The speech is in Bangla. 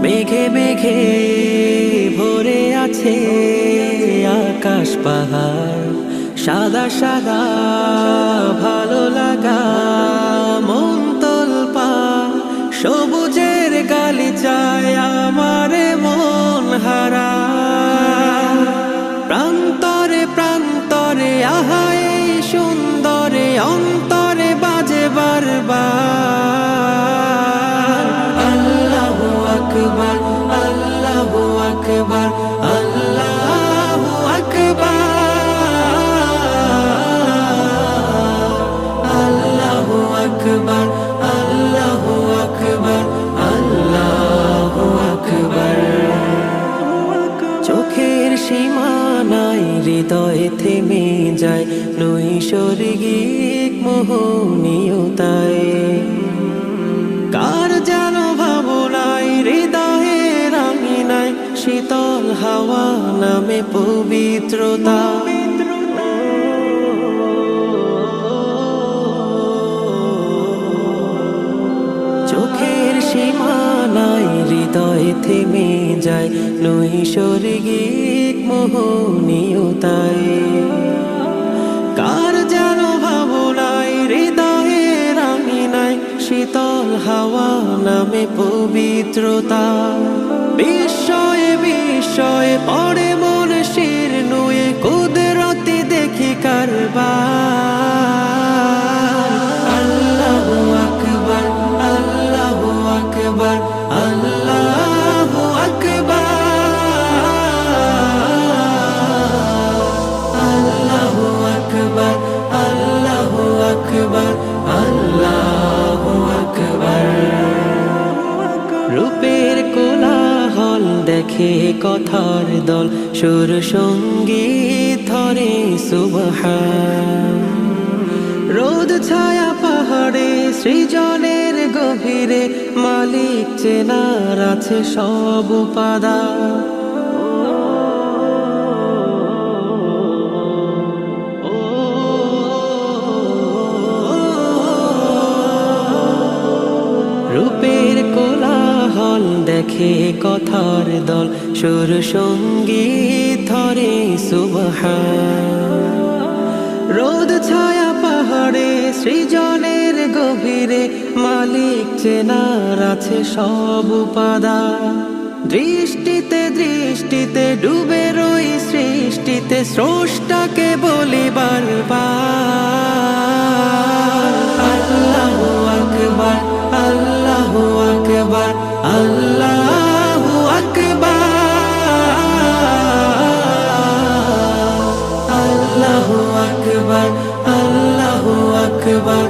মেঘে মেঘে ভরে আছে আকাশ পাহাড়, সাদা সাদা ভালো লাগা মন তোলপা, সবুজের গালিচায় আমার মন হারা। প্রান্তরে প্রান্তরে আহাই সুন্দরে অন্তরে বাজে বারবার আল্লাহু আকবার, আল্লাহু আকবার, আল্লাহু আকবার, আল্লাহু আকবার, আল্লাহু আকবার, আল্লাহু আকবার। চোখের সীমানায় হৃদয়ে থেমে যায় নৈসর্গিক মোহনীয়তায়, কার যেন ভাবনায় হৃদয়ে রাঙিনায় শীতল হাওয়া নামে পবিত্রতা। চোখের সীমানায় হৃদয়ে থেমে যায় নৈসর্গিক মোহনীয়তায়, কার যেন ভাবনায় হৃদয়ে রাঙিনায় শীতল হাওয়া নামে পবিত্রতা। বিস্ময়ে বিস্ময়ে পড়ে মন শির নুয়ে কুদরতি দেখি কারবার আল্লাহু আকবার, আল্লাহু আকবার, আল্লাহু আকবার, আল্লাহু আকবার, আল্লাহু আকবার, আল্লাহু আকবার। রূপের কোলাহল দেখে কথার দল, সুর সঙ্গীত ধরে সুবহান। রোদ ছায়া পাহাড়ে সৃজনের গভীরে মালিক চেনার আছে সব উপাদান। রূপের কোলাহল দেখে কথার দল, সুর সঙ্গীত ধরে সুবহান। রোদ ছায়া পাহাড়ে সৃজনের গভীরে মালিক চেনার আছে সব উপাদান। দৃষ্টিতে দৃষ্টিতে ডুবে রই সৃষ্টিতে স্রষ্টাকে বলি বারবার আল্লাহু আকবার, আল্লাহু আকবার, আল্লাহু আকবার, আল্লাহু আকবার, আল্লাহু আকবার,